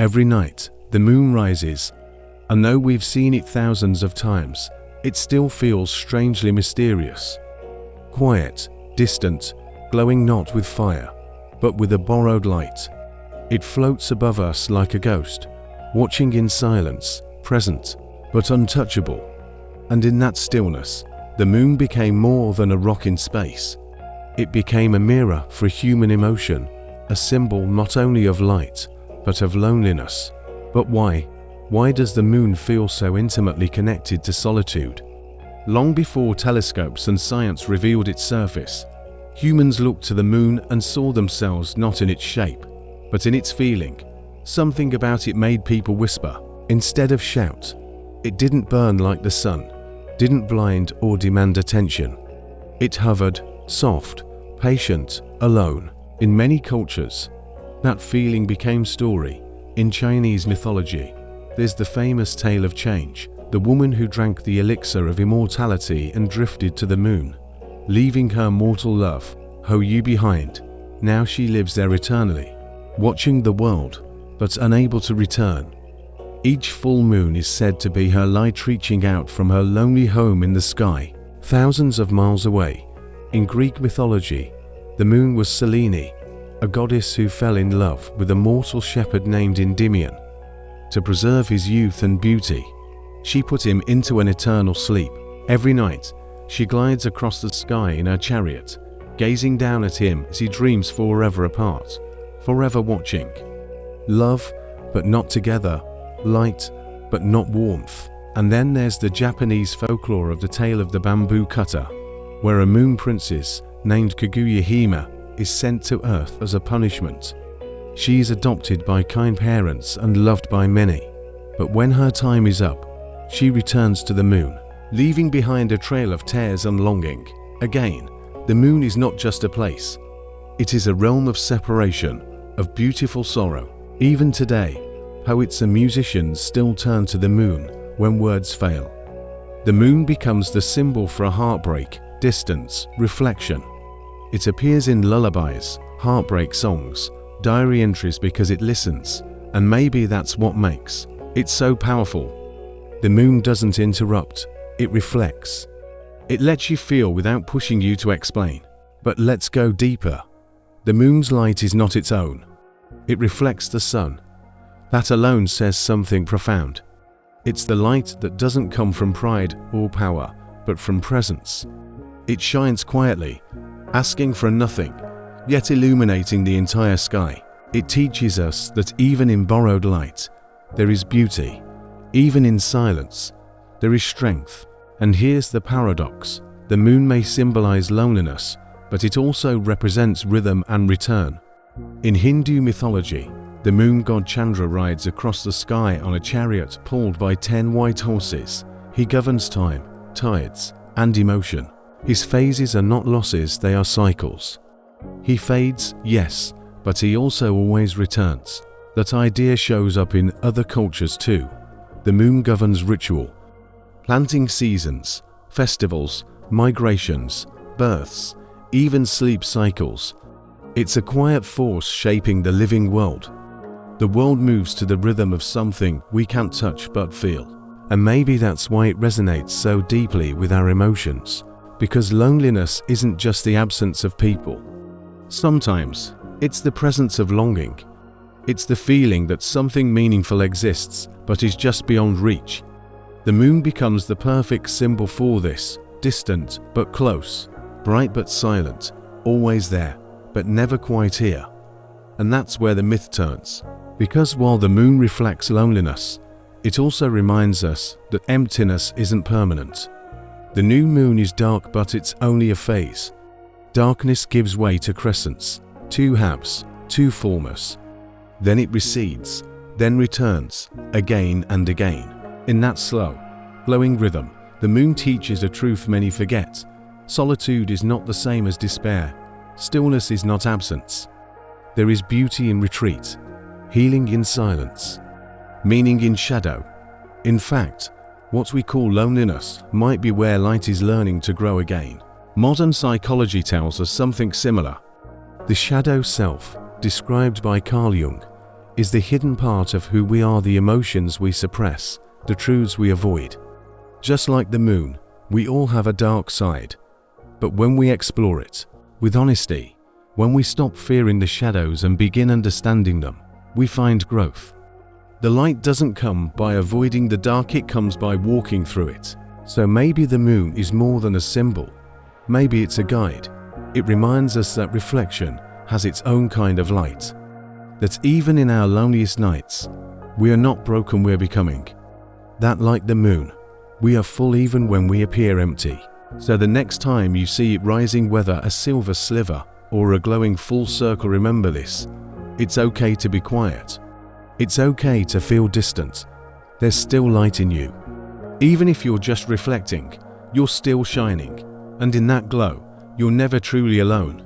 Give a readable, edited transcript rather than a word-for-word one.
Every night, the moon rises, and though we've seen it thousands of times, it still feels strangely mysterious. Quiet, distant, glowing not with fire, but with a borrowed light. It floats above us like a ghost, watching in silence, present, but untouchable. And in that stillness, the moon became more than a rock in space. It became a mirror for human emotion, a symbol not only of light, but of loneliness. But why? Why does the moon feel so intimately connected to solitude? Long before telescopes and science revealed its surface, humans looked to the moon and saw themselves not in its shape, but in its feeling. Something about it made people whisper, instead of shout. It didn't burn like the sun, didn't blind or demand attention. It hovered, soft, patient, alone. In many cultures, that feeling became story. In Chinese mythology, there's the famous tale of change, the woman who drank the elixir of immortality and drifted to the moon, leaving her mortal love, Hou Yu, behind. Now she lives there eternally, watching the world, but unable to return. Each full moon is said to be her light reaching out from her lonely home in the sky, thousands of miles away. In Greek mythology, the moon was Selene, a goddess who fell in love with a mortal shepherd named Endymion. To preserve his youth and beauty, she put him into an eternal sleep. Every night, she glides across the sky in her chariot, gazing down at him as he dreams forever apart, forever watching. Love, but not together. Light, but not warmth. And then there's the Japanese folklore of the tale of the bamboo cutter, where a moon princess named Kaguya-hime is sent to Earth as a punishment. She is adopted by kind parents and loved by many. But when her time is up, she returns to the moon, leaving behind a trail of tears and longing. Again, the moon is not just a place. It is a realm of separation, of beautiful sorrow. Even today, poets and musicians still turn to the moon when words fail. The moon becomes the symbol for a heartbreak, distance, reflection. It appears in lullabies, heartbreak songs, diary entries because it listens, and maybe that's what makes it so powerful. The moon doesn't interrupt, it reflects. It lets you feel without pushing you to explain. But let's go deeper. The moon's light is not its own. It reflects the sun. That alone says something profound. It's the light that doesn't come from pride or power, but from presence. It shines quietly, asking for nothing, yet illuminating the entire sky. It teaches us that even in borrowed light, there is beauty. Even in silence, there is strength. And here's the paradox. The moon may symbolize loneliness, but it also represents rhythm and return. In Hindu mythology, the moon god Chandra rides across the sky on a chariot pulled by 10 white horses. He governs time, tides, and emotion. His phases are not losses, they are cycles. He fades, yes, but he also always returns. That idea shows up in other cultures too. The moon governs ritual, planting seasons, festivals, migrations, births, even sleep cycles. It's a quiet force shaping the living world. The world moves to the rhythm of something we can't touch but feel. And maybe that's why it resonates so deeply with our emotions. Because loneliness isn't just the absence of people. Sometimes, it's the presence of longing. It's the feeling that something meaningful exists, but is just beyond reach. The moon becomes the perfect symbol for this, distant but close, bright but silent, always there, but never quite here. And that's where the myth turns. Because while the moon reflects loneliness, it also reminds us that emptiness isn't permanent. The new moon is dark, but it's only a phase. Darkness gives way to crescents, two halves, two fullness. Then it recedes, then returns, again and again. In that slow, glowing rhythm, the moon teaches a truth many forget. Solitude is not the same as despair. Stillness is not absence. There is beauty in retreat, healing in silence, meaning in shadow. In fact, what we call loneliness might be where light is learning to grow again. Modern psychology tells us something similar. The shadow self, described by Carl Jung, is the hidden part of who we are, the emotions we suppress, the truths we avoid. Just like the moon, we all have a dark side. But when we explore it with honesty, when we stop fearing the shadows and begin understanding them, we find growth. The light doesn't come by avoiding the dark, it comes by walking through it. So maybe the moon is more than a symbol. Maybe it's a guide. It reminds us that reflection has its own kind of light. That even in our loneliest nights, we are not broken, we're becoming. That like the moon, we are full even when we appear empty. So the next time you see it rising, whether a silver sliver or a glowing full circle, remember this: it's okay to be quiet. It's okay to feel distant. There's still light in you. Even if you're just reflecting, you're still shining. And in that glow, you're never truly alone.